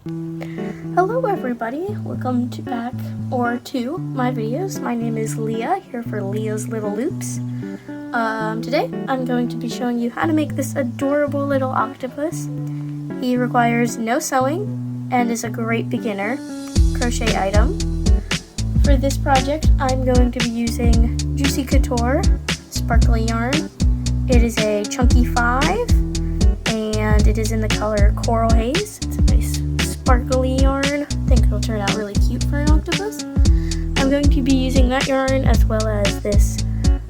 Hello everybody, welcome to my videos. My name is Leah, here for Leah's Little Loops. Today I'm going to be showing you how to make this adorable little octopus. He requires no sewing and is a great beginner crochet item. For this project I'm going to be using Juicy Couture sparkly yarn. It is a chunky 5 and it is in the color Coral Haze. It's a nice sparkly yarn. I think it'll turn out really cute for an octopus. I'm going to be using that yarn as well as this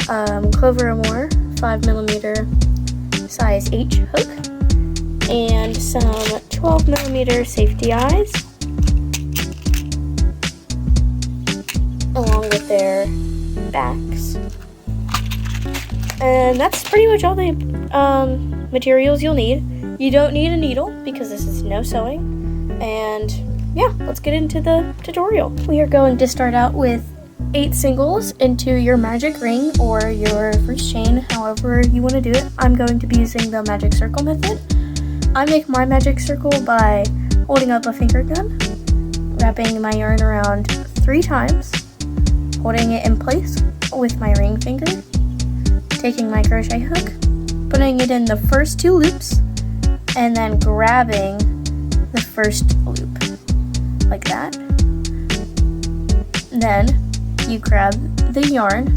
Clover Amour 5mm size H hook and some 12mm safety eyes along with their backs. And that's pretty much all the materials you'll need. You don't need a needle because this is no sewing. And yeah, let's get into the tutorial. We are going to start out with 8 singles into your magic ring or your first chain, however you want to do it. I'm going to be using the magic circle method. I make my magic circle by holding up a finger gun, wrapping my yarn around 3 times, holding it in place with my ring finger, taking my crochet hook, putting it in the first 2 loops, and then grabbing the first loop like that. Then you grab the yarn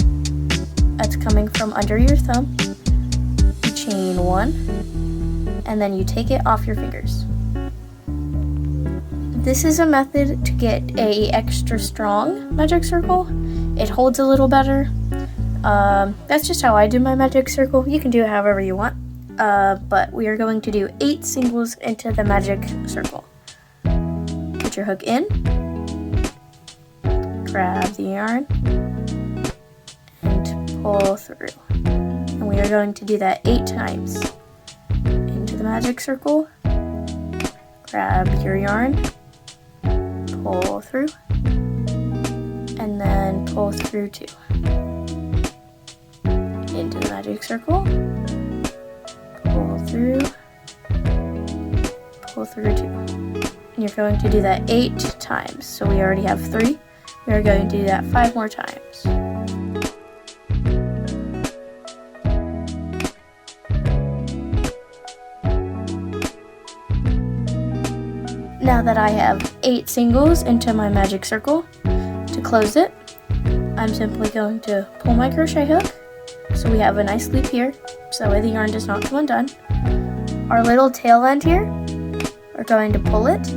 that's coming from under your thumb, you chain 1, and then you take it off your fingers. This is a method to get a extra strong magic circle. It holds a little better. That's just how I do my magic circle. You can do it however you want. But we are going to do 8 singles into the magic circle. Put your hook in, grab the yarn, and pull through. And we are going to do that 8 times. Into the magic circle, grab your yarn, pull through, and then pull through 2. Into the magic circle, pull through 2. And you're going to do that 8 times. So we already have 3. We are going to do that 5 more times. Now that I have 8 singles into my magic circle, to close it, I'm simply going to pull my crochet hook. So we have a nice loop here, so that way the yarn does not come undone. Our little tail end here, we're going to pull it.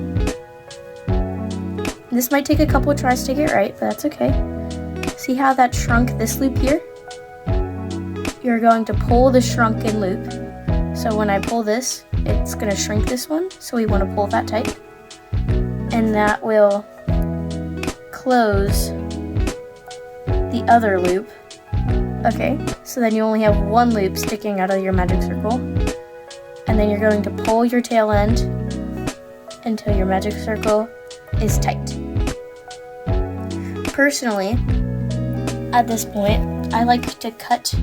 This might take a couple tries to get right, but that's okay. See how that shrunk this loop here? You're going to pull the shrunken loop. So when I pull this, it's going to shrink this one, so we want to pull that tight. And that will close the other loop. Okay, so then you only have 1 loop sticking out of your magic circle. And then you're going to pull your tail end until your magic circle is tight. Personally, at this point, I like to cut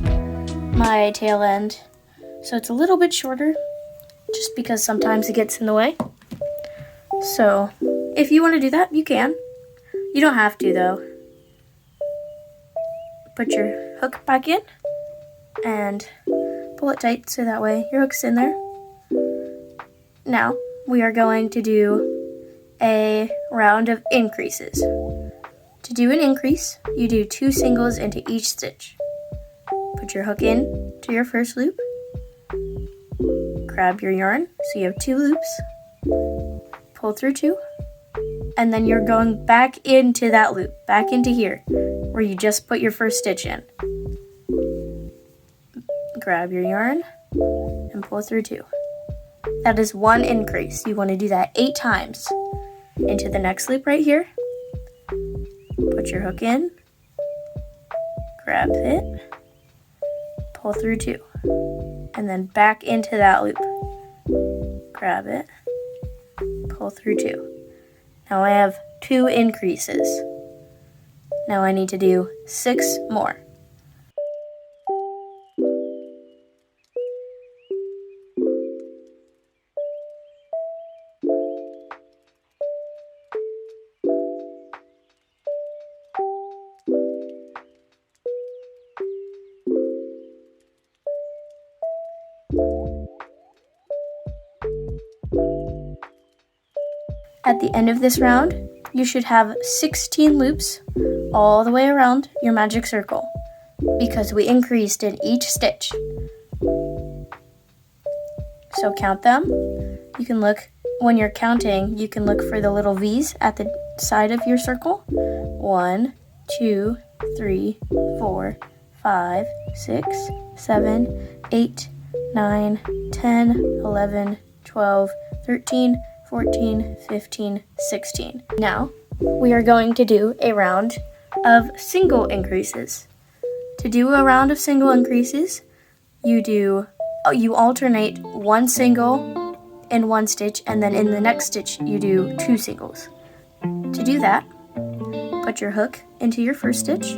my tail end so it's a little bit shorter, just because sometimes it gets in the way. So, if you want to do that, you can. You don't have to, though. Put your hook back in and pull it tight so that way your hook's in there. Now we are going to do a round of increases. To do an increase, you do 2 singles into each stitch. Put your hook in to your first loop, grab your yarn so you have 2 loops, pull through 2, and then you're going back into that loop, back into here where you just put your first stitch in. Grab your yarn and pull through 2. That is 1 increase. You want to do that 8 times. Into the next loop right here. Put your hook in. Grab it. Pull through 2. And then back into that loop. Grab it. Pull through 2. Now I have 2 increases. Now I need to do 6 more. At the end of this round, you should have 16 loops all the way around your magic circle because we increased in each stitch. So count them. You can look, when you're counting, you can look for the little V's at the side of your circle. 1, 2, 3, 4, 5, 6, 7, 8, 9, 10, 11, 12, 13, 14, 15, 16. Now, we are going to do a round of single increases. To do a round of single increases, you alternate one single in one stitch, and then in the next stitch, you do 2 singles. To do that, put your hook into your first stitch,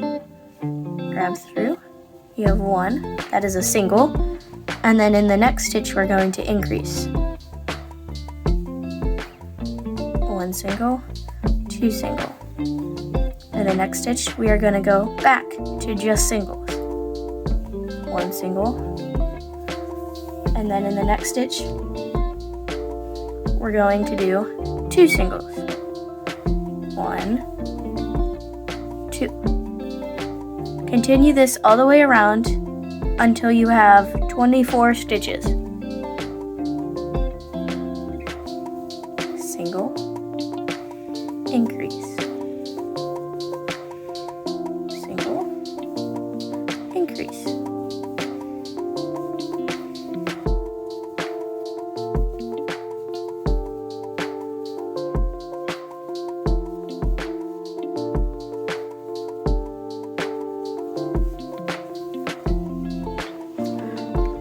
grab through, you have 1, that is a single, and then in the next stitch, we're going to increase. 1 single, 2 single. In the next stitch, we are going to go back to just singles. 1 single, and then in the next stitch, we're going to do 2 singles. 1, 2. Continue this all the way around until you have 24 stitches. Single, increase, single, increase.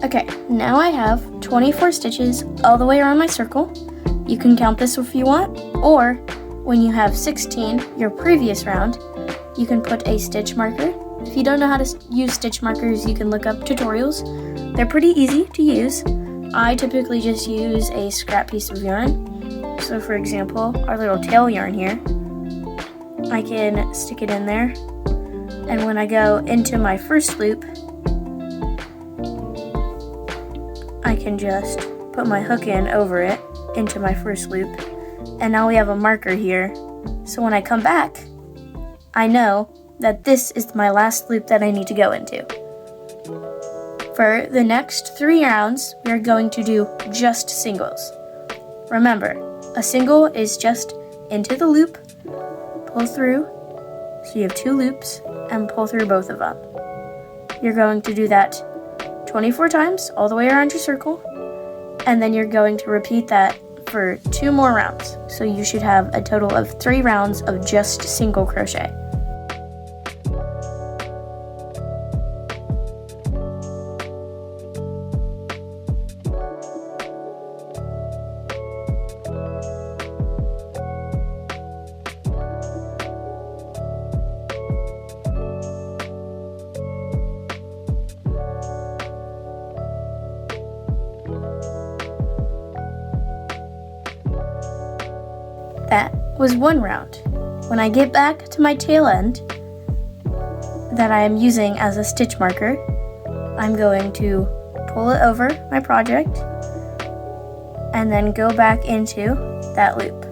Okay, now I have 24 stitches all the way around my circle. You can count this if you want, or when you have 16, your previous round, you can put a stitch marker. If you don't know how to use stitch markers, you can look up tutorials. They're pretty easy to use. I typically just use a scrap piece of yarn. So for example, our little tail yarn here, I can stick it in there, and when I go into my first loop, I can just put my hook in over it into my first loop, and now we have a marker here. So when I come back, I know that this is my last loop that I need to go into. For the next 3 rounds, we are going to do just singles. Remember, a single is just into the loop, pull through, so you have 2 loops, and pull through both of them. You're going to do that 24 times all the way around your circle, and then you're going to repeat that for 2 more rounds. So you should have a total of 3 rounds of just single crochet. That was 1 round. When I get back to my tail end that I am using as a stitch marker, I'm going to pull it over my project and then go back into that loop.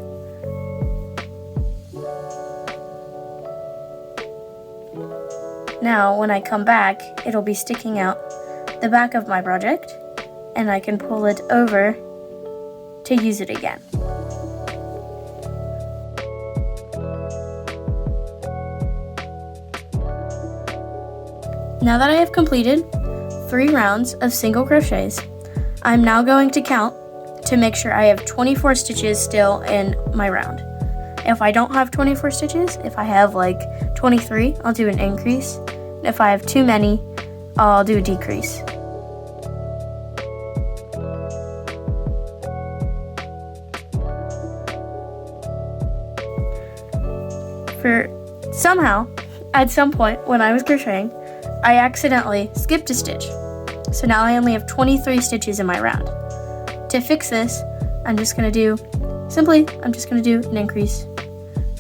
Now when I come back, it'll be sticking out the back of my project, and I can pull it over to use it again. Now that I have completed 3 rounds of single crochets, I'm now going to count to make sure I have 24 stitches still in my round. If I don't have 24 stitches, if I have like 23, I'll do an increase. If I have too many, I'll do a decrease. Somehow, at some point when I was crocheting, I accidentally skipped a stitch. So now I only have 23 stitches in my round. To fix this, I'm just going to do an increase.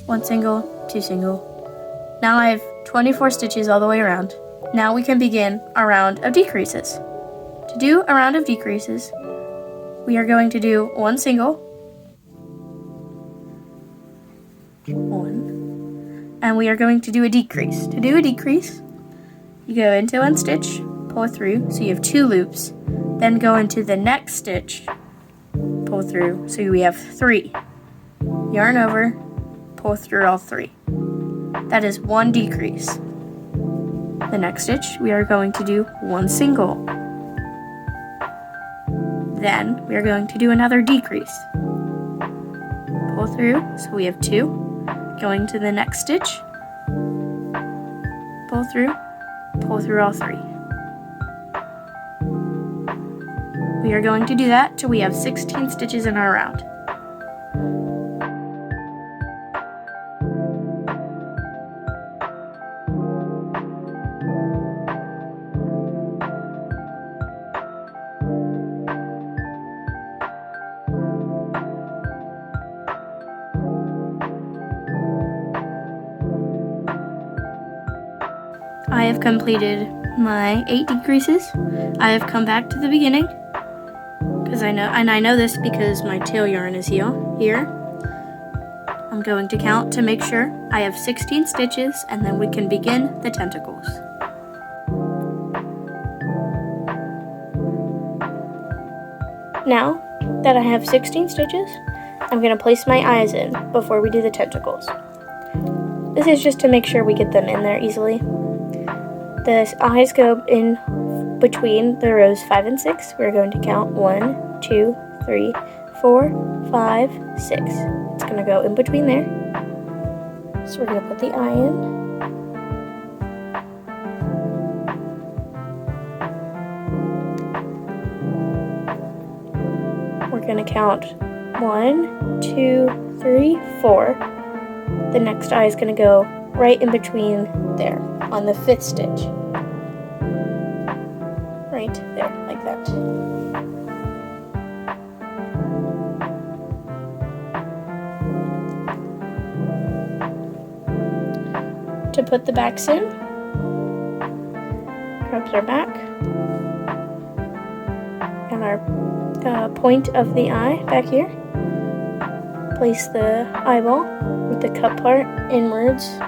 1 single, 2 single. Now I have 24 stitches all the way around. Now we can begin a round of decreases. To do a round of decreases, we are going to do 1 single, 1, and we are going to do a decrease. To do a decrease, you go into one stitch, pull through, so you have 2 loops, then go into the next stitch, pull through, so we have 3. Yarn over, pull through all 3. That is 1 decrease. The next stitch, we are going to do 1 single. Then we are going to do another decrease. Pull through, so we have 2. Going to the next stitch, pull through all 3. We are going to do that till we have 16 stitches in our round. I have completed my 8 decreases. I have come back to the beginning because I know this because my tail yarn is here. I'm going to count to make sure I have 16 stitches, and then we can begin the tentacles. Now that I have 16 stitches, I'm going to place my eyes in before we do the tentacles. This is just to make sure we get them in there easily. The eyes go in between the rows 5 and 6. We're going to count 1, 2, 3, 4, 5, 6. It's going to go in between there. So we're going to put the eye in. We're going to count 1, 2, 3, 4. The next eye is going to go right in between there on the 5th stitch. Right there, like that. To put the backs in, grab our back and our point of the eye back here. Place the eyeball with the cup part inwards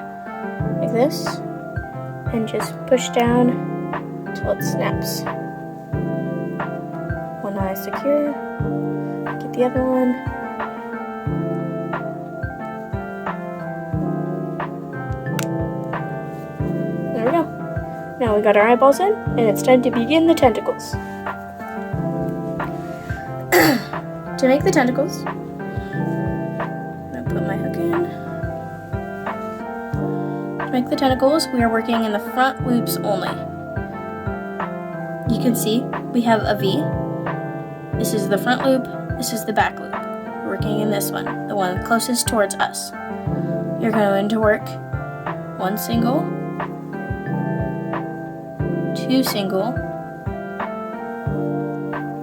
like this, and just push down until it snaps. One eye secure, get the other one. There we go. Now we got our eyeballs in, and it's time to begin the tentacles. To make the tentacles, I'm going to put my hook in. To make the tentacles, we are working in the front loops only. You can see we have a V. This is the front loop, this is the back loop. We're working in this one, the one closest towards us. You're going to work 1 single, 2 single,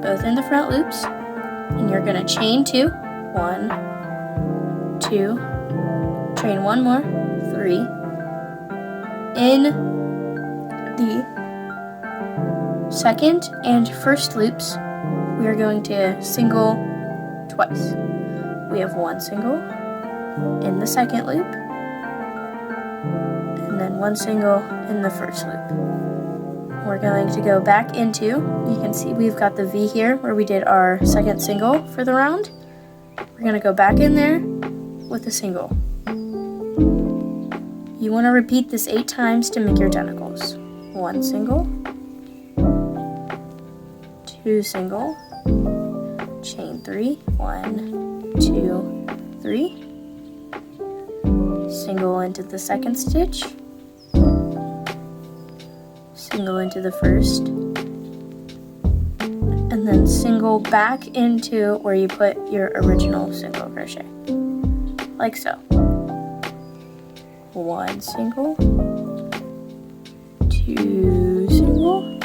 both in the front loops, and you're going to chain 2, 1, 2, chain 1 more, 3. In the second and first loops, we are going to single twice. We have 1 single in the second loop, and then 1 single in the first loop. We're going to go back into, you can see we've got the V here where we did our second single for the round. We're going to go back in there with a single. You want to repeat this 8 times to make your tentacles. 1 single, 2 single, chain 3, 1, 2, 3, single into the second stitch, single into the first, and then single back into where you put your original single crochet, like so. 1 single, 2 single,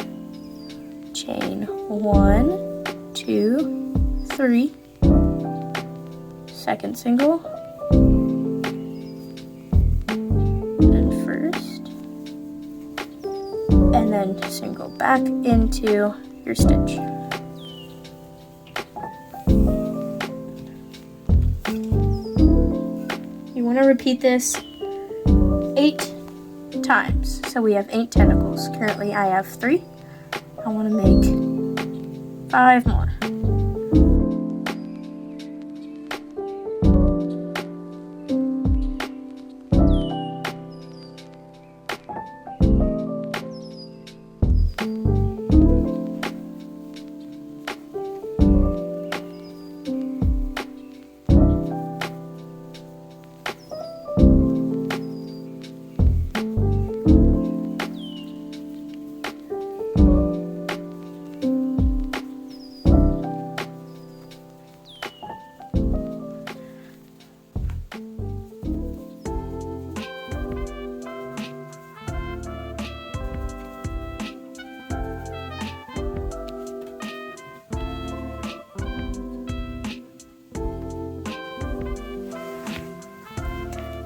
chain 1, 2, 3, second single, and first, and then single back into your stitch. You going to repeat this 8 times. So we have 8 tentacles. Currently I have 3. I want to make 5 more.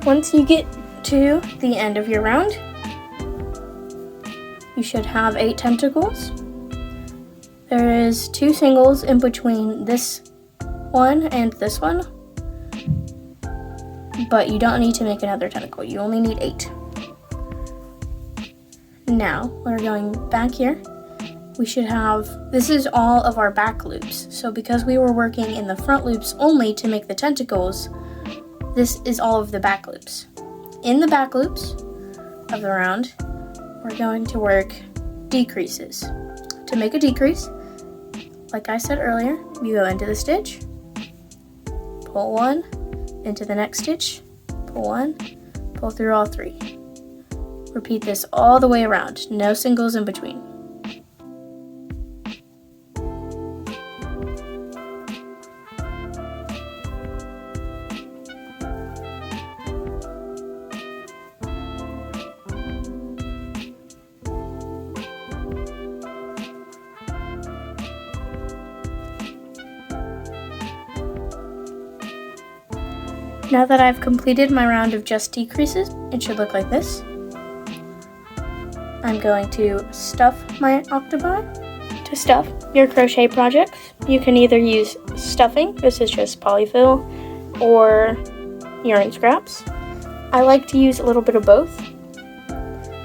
Once you get to the end of your round, you should have 8 tentacles. There is 2 singles in between this one and this one, but you don't need to make another tentacle. You only need 8. Now, we're going back here. We should have, this is all of our back loops. So because we were working in the front loops only to make the tentacles, this is all of the back loops. In the back loops of the round, we're going to work decreases. To make a decrease, like I said earlier, you go into the stitch, pull 1, into the next stitch, pull 1, pull through all 3. Repeat this all the way around, no singles in between. Now that I've completed my round of just decreases, it should look like this. I'm going to stuff my octopi. To stuff your crochet projects, you can either use stuffing, this is just polyfill, or yarn scraps. I like to use a little bit of both.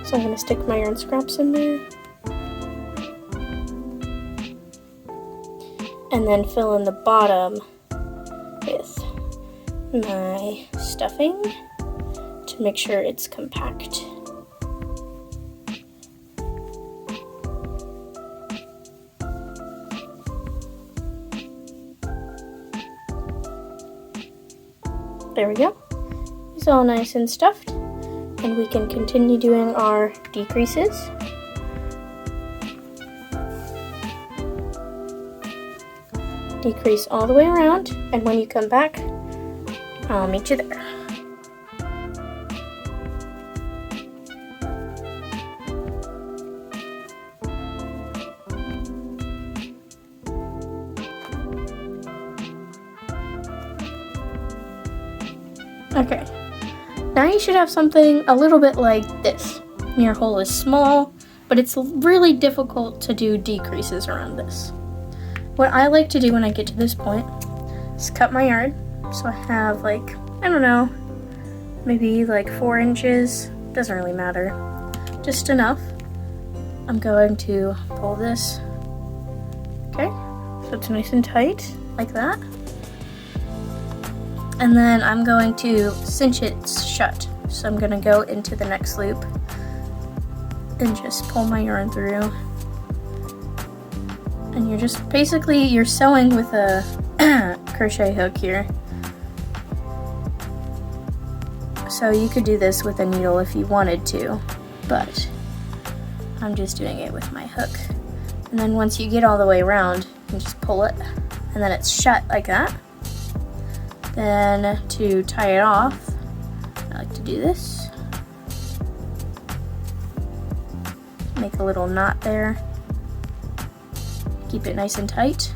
So I'm going to stick my yarn scraps in there. And then fill in the bottom with my stuffing to make sure it's compact. There we go. It's all nice and stuffed, and we can continue doing our decreases. Decrease all the way around, and when you come back, I'll meet you there. Okay, now you should have something a little bit like this. Your hole is small, but it's really difficult to do decreases around this. What I like to do when I get to this point is cut my yarn. So I have like, I don't know, maybe like 4 inches, doesn't really matter, just enough. I'm going to pull this, okay, so it's nice and tight, like that. And then I'm going to cinch it shut. So I'm gonna go into the next loop and just pull my yarn through. And you're just, basically, you're sewing with a crochet hook here. So you could do this with a needle if you wanted to, but I'm just doing it with my hook. And then once you get all the way around, you just pull it, and then it's shut like that. Then to tie it off, I like to do this. Make a little knot there. Keep it nice and tight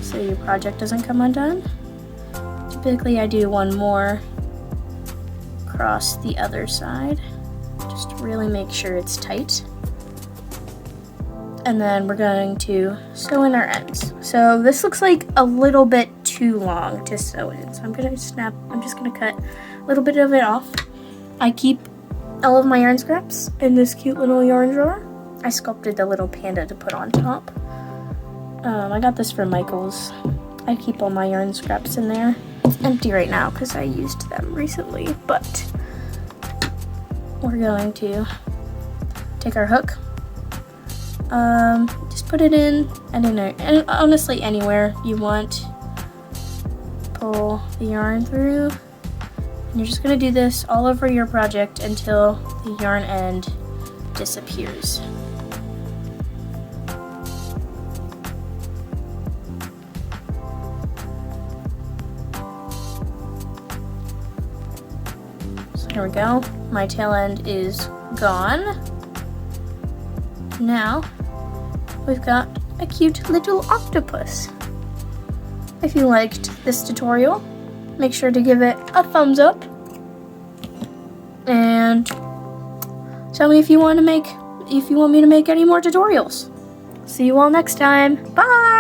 so your project doesn't come undone. Typically I do one more across the other side, just to really make sure it's tight. And then we're going to sew in our ends. So this looks like a little bit too too long to sew in. So I'm just gonna cut a little bit of it off. I keep all of my yarn scraps in this cute little yarn drawer. I sculpted the little panda to put on top. I got this from Michael's. I keep all my yarn scraps in there. It's empty right now because I used them recently, but we're going to take our hook, just put it in, and honestly anywhere you want. Pull the yarn through, and you're just going to do this all over your project until the yarn end disappears. So here we go. My tail end is gone. Now we've got a cute little octopus. If you liked this tutorial, make sure to give it a thumbs up and tell me if you want me to make any more tutorials. See you all next time. Bye!